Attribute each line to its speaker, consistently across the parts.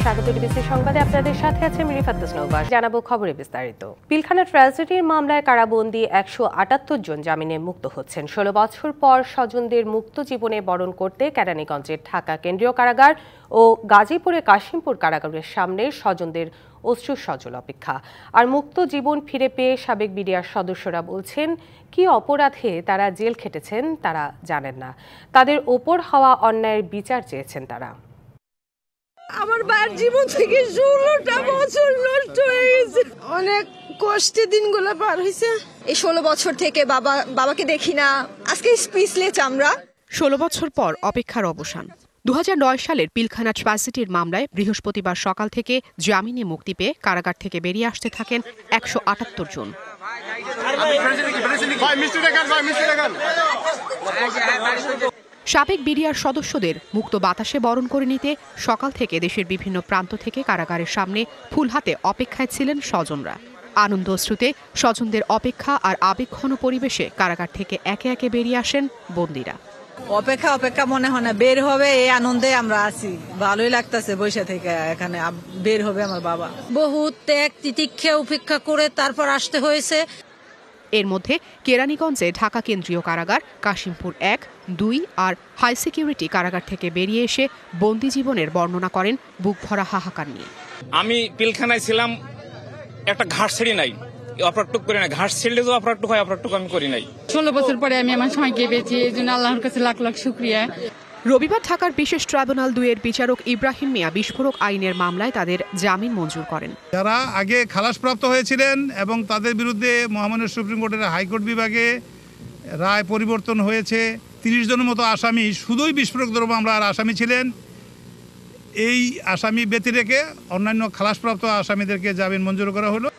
Speaker 1: স্বাগত ডিবিসি সংবাদে আপনাদের সাথে আছে মিরিফাত নওবাস। জানাবো খবরে বিস্তারিত। পিলখানা ট্র্যাজেডির মামলায় কারাবন্দী 178 জন জামিনে মুক্ত হচ্ছেন। 16 বছর পর স্বজনদের মুক্ত জীবনে বরণ করতে কেরানীগঞ্জের ঢাকা কেন্দ্রীয় কারাগার ও গাজীপুরে কাশিমপুর কারাগারের সামনে স্বজনদের অশ্রু সজল অপেক্ষা। আর মুক্ত জীবন ফিরে পেয়ে সাবেক বিডিআর সদস্যরা বলছেন, কি অপরাধে তারা জেল খেটেছেন তারা জানেন না। তাদের ওপর হওয়া অন্যায়ের বিচার চেয়েছেন তারা।
Speaker 2: আমার বার জীবন থেকে 16টা বছর নষ্ট হয়ে গেছে। অনেক কষ্টে দিনগুলো পার হয়েছে।
Speaker 3: এই 16 বছর থেকে বাবাকে দেখি না। আজকে স্পিচলেস আমরা।
Speaker 4: 16 বছর পর অপেক্ষার অবসান। 2009 সালের পিলখানা ট্র্যাজেডির মামলায় বৃহস্পতিবার সকাল থেকে জামিনে মুক্তি পেয়ে কারাগার থেকে বেরিয়ে আসতে থাকেন 178 জন। সাবেক বিডিআর সদস্যদের মুক্ত বাতাসে বরণ করে নিতে সকাল থেকে দেশের বিভিন্ন প্রান্ত থেকে কারাগারের সামনে ফুল হাতে অপেক্ষায় ছিলেন স্বজনরা। আনন্দ অশ্রুতে স্বজনদের অপেক্ষা আর আবেগঘন পরিবেশে কারাগার থেকে একে একে বেরিয়ে আসেন বন্দীরা।
Speaker 2: অপেক্ষা মনে হয় না, বের হবে এই আনন্দে আমরা আছি। ভালোই লাগতেছে বসে থেকে, এখানে বের হবে আমার বাবা। বহুত ত্যাগ তিতিক্ষা উপেক্ষা করে তারপর আসতে হয়েছে।
Speaker 4: এর মধ্যে কেরানীগঞ্জে ঢাকা কেন্দ্রীয় কারাগার, কাশিমপুর 1, 2 আর হাই সিকিউরিটি কারাগার থেকে বেরিয়ে এসে বন্দি জীবনের বর্ণনা করেন বুক ভরা হাহাকার নিয়ে।
Speaker 5: আমি পিলখানায় ছিলাম, একটা ঘাস ছেড়ে নাই, অপরাধটুক করি না। ঘাস ছেড়লে যে অপরাধটুক হয়, অপরাধটুক আমি করি নাই।
Speaker 6: 16 বছর পরে আমি আমার সময়কে পেয়েছি, এই জন্য আল্লাহর কাছে লাখ লাখ শুকরিয়া।
Speaker 4: রবিবার ঢাকার বিশেষ ট্রাইব্যুনাল 2 এর বিচারক ইব্রাহিম মিয়া বিস্ফোরক আইনের মামলায় তাদের জামিন মঞ্জুর করেন।
Speaker 7: যারা আগে খালাসপ্রাপ্ত হয়েছিলেন এবং তাদের বিরুদ্ধে মহামান্য সুপ্রিম কোর্টের হাইকোর্ট বিভাগে রায় পরিবর্তন হয়েছে, 30 জনের মতো আসামি শুধুই বিস্ফোরক দ্রব্য মামলার আসামি ছিলেন। এই আসামি ব্যতি রেখে অন্যান্য খালাসপ্রাপ্ত আসামিদেরকে জামিন মঞ্জুর করা হলো।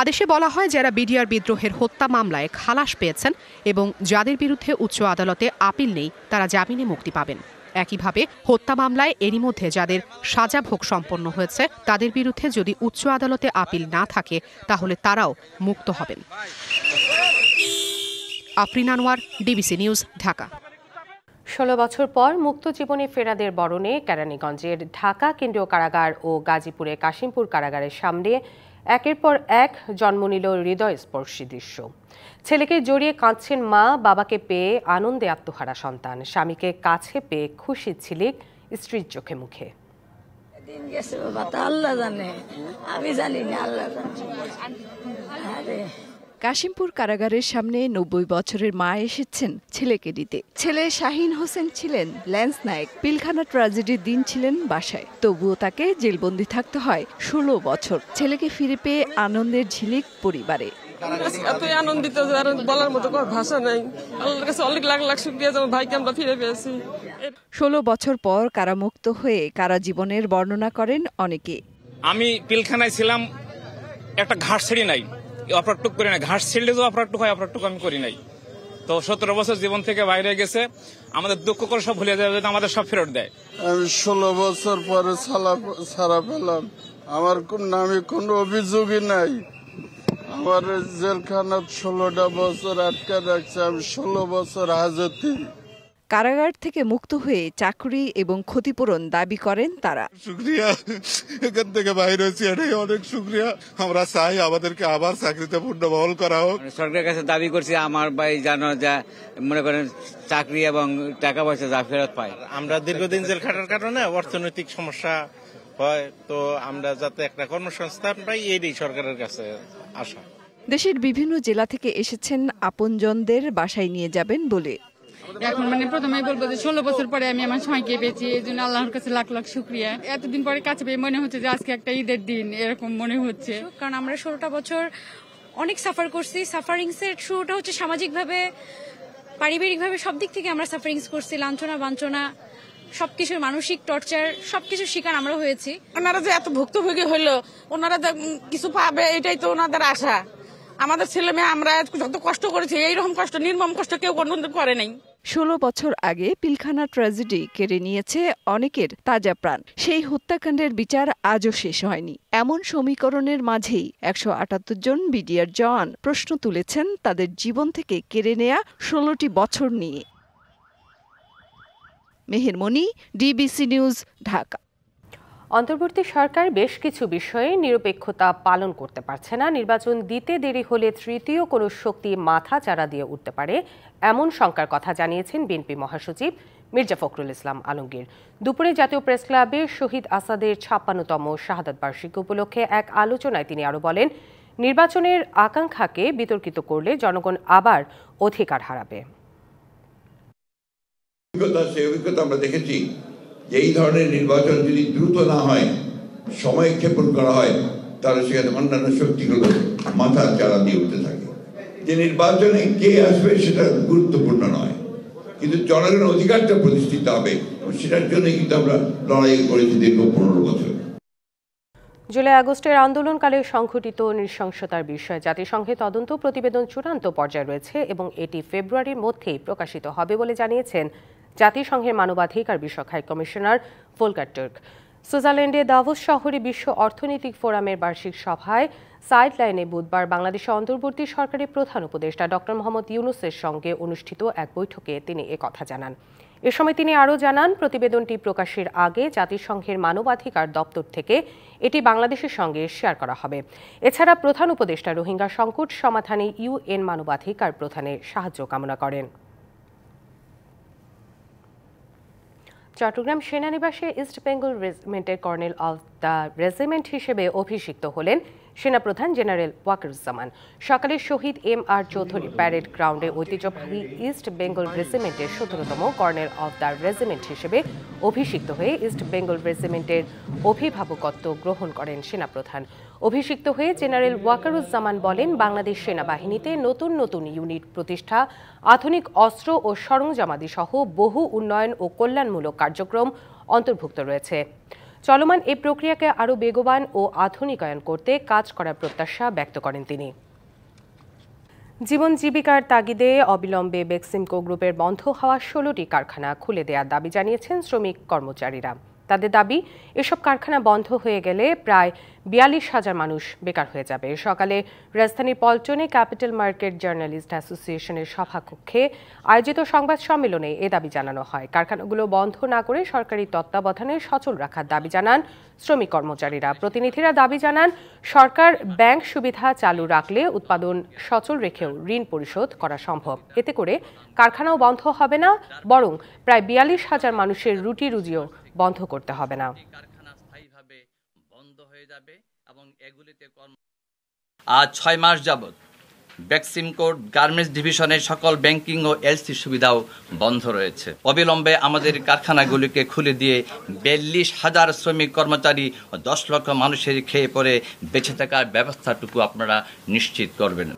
Speaker 4: আদেশে বলা হয়, যারা বিডিআর বিদ্রোহের হত্যা মামলায় খালাস পেয়েছেন এবং যাদের বিরুদ্ধে উচ্চ আদালতে আপিল নেই তারা জামিনে মুক্তি পাবেন। একইভাবে হত্যা মামলায় এরই মধ্যে যাদের সাজা ভোগ সম্পন্ন হয়েছে তাদের বিরুদ্ধে যদি উচ্চ আদালতে আপিল না থাকে তাহলে তারাও মুক্ত হবেন। Afrin Anwar, DBC news, Dhaka.
Speaker 1: 16 বছর পর মুক্ত জীবনে ফেরাদের বরণে কেরানীগঞ্জের ঢাকা কেন্দ্রীয় কারাগার ও গাজীপুরে কাশিমপুর কারাগারের সামনে একের পর এক জন্ম নিল হৃদয়স্পর্শী দৃশ্য। ছেলেকে জড়িয়ে কাঁদছেন মা, বাবাকে পেয়ে আনন্দে আত্মহারা সন্তান, স্বামীকে কাছে পেয়ে খুশি ঝিলিক স্ত্রীর চোখে মুখে।
Speaker 2: দিন গেছে বাবা, তা আল্লাহ জানে, আমি জানি না, আল্লাহ জানে।
Speaker 8: কাশিমপুর কারাগারের সামনে 90 বছরের মা এসেছেন ছেলেকে দিতে। ছেলে শাহিন হোসেন ছিলেন ল্যান্স নায়েক। পিলখানা ট্র্যাজেডির দিন ছিলেন বাসায়, তবুও তাকে জেলবন্দি থাকতে হয় 16 বছর। ছেলেকে ফিরে পেয়ে আনন্দের ঝিলিক পরিবারে।
Speaker 6: এতই আনন্দিত যে আর বলার মতো কোনো ভাষা নাই। আল্লাহর কাছে অনেক লাখ লাখ শুকরিয়া যে আমার ভাইকে আমরা ফিরে পেয়েছি।
Speaker 8: 16 বছর পর কারামুক্ত হয়ে কারা জীবনের বর্ণনা করেন অনেকে।
Speaker 5: আমি পিলখানায় ছিলাম, একটা ঘাস ছেড়ে নাই, অপরাধটুক করি না। ঘাস ছেড়লে যে অপরাধটুক হয়, অপরাধটুক আমি করি নাই। তো 17 বছর জীবন থেকে বাইরে গেছে, আমাদের দুঃখ করে সব ভুলে যাবে, আমাদের সব ফেরত দেয়।
Speaker 9: আমি 16 বছর পরে ছাড়া পেলাম। আমার নামে কোনো অভিযোগই নাই। আমার জেলখানাত 16টা বছর আটকা রাখছে। আমি 16 বছর হাজতে।
Speaker 8: কারাগার থেকে মুক্ত হয়ে চাকরি এবং ক্ষতিপূরণ দাবি করেন তারা।
Speaker 9: শুকরিয়া, এখান থেকে বাইরে হয়েছি, এটাই অনেক শুকরিয়া। আমরা চাই আমাদেরকে আবার চাকরিতে পুনর্বহাল করা হোক।
Speaker 10: সরকারের কাছে দাবি করছি আমার ভাই যেন যা মনে করেন চাকরি এবং টাকা পয়সা যা ফেরত পায়।
Speaker 11: আমরা দীর্ঘদিন জেল খাটার কারণে অর্থনৈতিক সমস্যা হয়, তো আমরা যাতে একটা কর্মসংস্থান পাই, এই সরকারের কাছে আশা।
Speaker 8: দেশের বিভিন্ন জেলা থেকে এসেছেন আপনজনদের বাসায় নিয়ে যাবেন বলে।
Speaker 6: এখন প্রথমেই বলবো যে 16 বছর পরে আমি আমার সময়কে পেয়েছি, এই জন্য আল্লাহর কাছে লাখ লাখ শুকরিয়া। এতদিন পরে কাছে পেয়ে মনে হচ্ছে যে আজকে একটা ঈদের দিন, এরকম মনে হচ্ছে।
Speaker 3: কারণ আমরা 16টা বছর অনেক সাফার করছি। সাফারিংসের শুরুটা হচ্ছে সামাজিকভাবে, পারিবারিকভাবে, সব দিক থেকে আমরা সাফারিংস করছি। লাঞ্ছনা বাঞ্ছনা সবকিছুর, মানসিক টর্চার, সবকিছুর শিকার আমরা হয়েছি।
Speaker 6: ওনারা যে এত ভুক্তভোগী হইলো, ওনারা কিছু পাবে এটাই তো ওনাদের আশা। আমাদের ছেলে মেয়ে আমরা যত কষ্ট করেছি, এইরকম কষ্ট, নির্মম কষ্ট কেউ কোনোদিন করে নাই।
Speaker 8: 16 বছর আগে পিলখানা ট্র্যাজেডি কেড়ে নিয়েছে অনেকের তাজা প্রাণ। সেই হত্যাকাণ্ডের বিচার আজও শেষ হয়নি। এমন সমীকরণের মাঝেই 178 জন বিডিআর জওয়ান প্রশ্ন তুলেছেন তাদের জীবন থেকে কেড়ে নেয়া 16টি বছর নিয়ে। মেহের মনি, ডিবিসি নিউজ, ঢাকা।
Speaker 1: অন্তর্বর্তী সরকার বেশ কিছু বিষয়ে নিরপেক্ষতা পালন করতে পারছে না। নির্বাচন দিতে দেরি হলে তৃতীয় কোনো শক্তি মাথা চাড়া দিয়ে উঠতে পারে, এমন শঙ্কার কথা জানিয়েছেন বিএনপি মহাসচিব মির্জা ফখরুল ইসলাম আলমগীর। দুপুরে জাতীয় প্রেস ক্লাবে শহীদ আসাদের ৫৬তম শাহাদাত বার্ষিকী উপলক্ষে এক আলোচনায় তিনি আরও বলেন, নির্বাচনের আকাঙ্ক্ষাকে বিতর্কিত করলে জনগণ আবার অধিকার হারাবে।
Speaker 12: অভিজ্ঞতা আমরা দেখেছি যে এই ধরনের নির্বাচন যদি দ্রুত না হয়, সময় ক্ষেপণ করা হয়, তাহলে সেখানে অন্যান্য শক্তিগুলো মাথা চাড়া দিয়ে উঠতে থাকে। যে নির্বাচনে কে আসবে সেটা গুরুত্বপূর্ণ নয়, কিন্তু জনগণের অধিকারটা প্রতিষ্ঠিত হবে, সেটার জন্য কিন্তু আমরা লড়াই করেছি দীর্ঘ ১৫ বছর।
Speaker 1: জুলাই আগস্টের আন্দোলনকালে সংঘটিত নৃশংসতার বিষয়ে জাতিসংঘের তদন্ত প্রতিবেদন চূড়ান্ত পর্যায়ে রয়েছে এবং এটি ফেব্রুয়ারির মধ্যেই প্রকাশিত হবে বলে জানিয়েছেন জাতিসংঘের মানবাধিকার বিষয়ক হাই কমিশনার ভোলকার টার্ক। সুইজারল্যান্ডে দাভোস শহরে বিশ্ব অর্থনৈতিক ফোরামের বার্ষিক সভায় সাইড লাইনে বুধবার বাংলাদেশের অন্তর্বর্তী সরকারের প্রধান উপদেষ্টা ডক্টর মোহাম্মদ ইউনূসের সঙ্গে অনুষ্ঠিত এক বৈঠকে তিনি একথা জানান। এ সময় তিনি আরও জানান, প্রতিবেদনটি প্রকাশের আগে জাতিসংঘের মানবাধিকার দপ্তর থেকে এটি বাংলাদেশের সঙ্গে শেয়ার করা হবে। এছাড়া প্রধান উপদেষ্টা রোহিঙ্গা সংকট সমাধানে ইউএন মানবাধিকার প্রধানের সাহায্য কামনা করেন। চট্টগ্রাম সেনানিবাসে ইস্ট বেঙ্গল রেজিমেন্টের কর্নেল অফ দ্য রেজিমেন্ট হিসেবে অভিষিক্ত হলেন সেনাপ্রধান জেনারেল ওয়াকারুজ্জামান। সকালে শহীদ MR চৌধুরী প্যারেড গ্রাউন্ডে ঐতিহ্যবাহী ইস্ট বেঙ্গল রেজিমেন্টের ১৭তম কর্নেল অফ দ্য রেজিমেন্ট হিসেবে অভিষিক্ত হয়ে ইস্ট বেঙ্গল রেজিমেন্টের অভিভাবকত্ব গ্রহণ করেন সেনাপ্রধান। অভিষিক্ত হয়ে জেনারেল ওয়াকারুজ্জামান বলেন, বাংলাদেশ সেনাবাহিনীতে নতুন নতুন ইউনিট প্রতিষ্ঠা, আধুনিক অস্ত্র ও সরঞ্জামাদি সহ বহু উন্নয়ন ও কল্যাণমূলক কার্যক্রম অন্তর্ভুক্ত রয়েছে। চলমান এই প্রক্রিয়াকে আরও বেগবান ও আধুনিকায়ন করতে কাজ করার প্রত্যাশা ব্যক্ত করেন তিনি। জীবন জীবিকার তাগিদে অবিলম্বে বেক্সিমকো গ্রুপের বন্ধ হওয়া ১৬টি কারখানা খুলে দেওয়ার দাবি জানিয়েছেন শ্রমিক কর্মচারীরা। তাদের দাবি, এসব কারখানা বন্ধ হয়ে গেলে প্রায় ৪২,০০০ মানুষ বেকার হয়ে যাবে। সকালে রাজধানীর পল্টনে ক্যাপিটাল মার্কেট জার্নালিস্ট অ্যাসোসিয়েশনের সভাকক্ষে আয়োজিত সংবাদ সম্মেলনে এ দাবি জানানো হয়। কারখানাগুলো বন্ধ না করে সরকারি তত্ত্বাবধানে সচল রাখার দাবি জানান শ্রমিক কর্মচারীরা। প্রতিনিধিরা দাবি জানান, সরকার ব্যাংক সুবিধা চালু রাখলে উৎপাদন সচল রেখেও ঋণ পরিশোধ করা সম্ভব। এতে করে কারখানাও বন্ধ হবে না, বরং প্রায় ৪২,০০০ মানুষের রুটি রুজিও বন্ধ করতে হবে না।
Speaker 13: আজ ৬ মাস যাবৎ বেক্সিমকোর গার্মেন্টস ডিভিশনের সকল ব্যাংকিং ও এলসি সুবিধাও বন্ধ রয়েছে। অবিলম্বে আমাদের কারখানাগুলিকে খুলে দিয়ে ৪২,০০০ শ্রমিক কর্মচারী ও ১০ লক্ষ মানুষের খেয়ে পরে বেঁচে থাকার ব্যবস্থাটুকু আপনারা নিশ্চিত করবেন।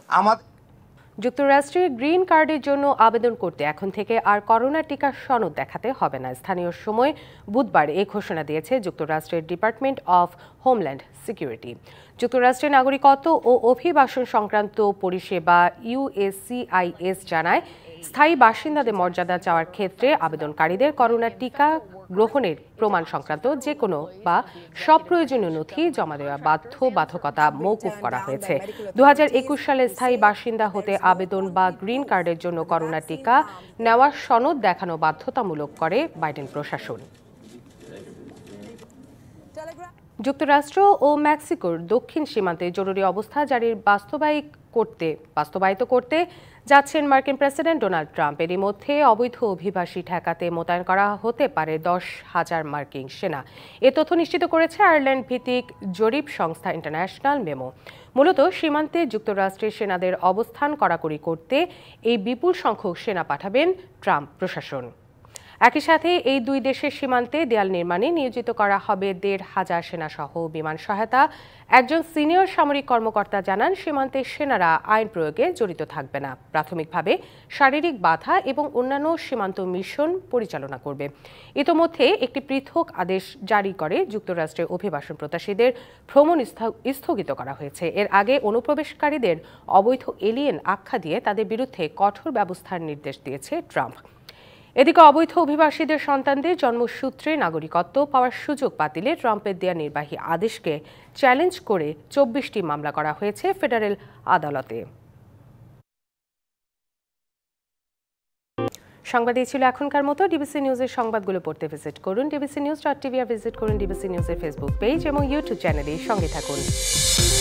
Speaker 1: যুক্তরাষ্ট্রে গ্রিন কার্ডের জন্য আবেদন করতে এখন থেকে আর করোনা টিকার সনদ দেখাতে হবে না। স্থানীয় সময় বুধবার এই ঘোষণা দিয়েছে যুক্তরাষ্ট্রের ডিপার্টমেন্ট অফ হোমল্যান্ড সিকিউরিটি। যুক্তরাষ্ট্রের নাগরিকত্ব ও অভিবাসন সংক্রান্ত পরিষেবা USCIS জানায়, স্থায়ী বাসিন্দাদের মর্যাদা চাওয়ার ক্ষেত্রে আবেদনকারীদের করোনা টিকা গ্রহণের প্রমাণ সংক্রান্ত যে কোনো বা সব প্রয়োজনীয় নথি জমা দেওয়া বাধ্যবাধকতা মওকুফ করা হয়েছে। ২০২১ সালে স্থায়ী বাসিন্দা হতে আবেদন বা গ্রিন কার্ডের জন্য করোনা টিকা নেওয়ার সনদ দেখানো বাধ্যতামূলক করে বাইডেন প্রশাসন। যুক্তরাষ্ট্র ও মেক্সিকোর দক্ষিণ সীমান্তে জরুরি অবস্থা জারির বাস্তবায়িত করতে যাচ্ছেন মার্কিন প্রেসিডেন্ট ডোনাল্ড ট্রাম্প। এরই মধ্যে অবৈধ অভিবাসী ঠেকাতে মোতায়েন করা হতে পারে ১০,০০০ মার্কিন সেনা। এ তথ্য নিশ্চিত করেছে আয়ারল্যান্ড ভিত্তিক জরিপ সংস্থা ইন্টারন্যাশনাল মেমো। মূলত সীমান্তে যুক্তরাষ্ট্রের সেনাদের অবস্থান কড়াকড়ি করতে এই বিপুল সংখ্যক সেনা পাঠাবেন ট্রাম্প প্রশাসন। একই সাথে এই দুই দেশের সীমান্তে দেয়াল নির্মাণে নিয়োজিত করা হবে ১৫০০ সেনাসহ বিমান সহায়তা। একজন সিনিয়র সামরিক কর্মকর্তা জানান, সীমান্তে সেনারা আইন প্রয়োগে জড়িত থাকবে না, প্রাথমিকভাবে শারীরিক বাধা এবং অন্যান্য সীমান্ত মিশন পরিচালনা করবে। ইতোমধ্যে একটি পৃথক আদেশ জারি করে যুক্তরাষ্ট্রের অভিবাসন প্রত্যাশীদের ভ্রমণ স্থগিত করা হয়েছে। এর আগে অনুপ্রবেশকারীদের অবৈধ এলিয়েন আখ্যা দিয়ে তাদের বিরুদ্ধে কঠোর ব্যবস্থার নির্দেশ দিয়েছে ট্রাম্প। এদিকে অবৈধ অভিবাসীদের সন্তানদের জন্মসূত্রে নাগরিকত্ব পাওয়ার সুযোগ বাতিলে ট্রাম্পের দেয়া নির্বাহী আদেশকে চ্যালেঞ্জ করে ২৪টি মামলা করা হয়েছে ফেডারেল আদালতে। সংবাদ এই ছিল এখনকার মতো। ডিবিসি নিউজের সংবাদগুলো পড়তে ভিজিট করুন dbcnews.tv আর ভিজিট করুন ডিবিসি নিউজের ফেসবুক পেজ এবং ইউটিউব চ্যানেলে। সঙ্গে থাকুন।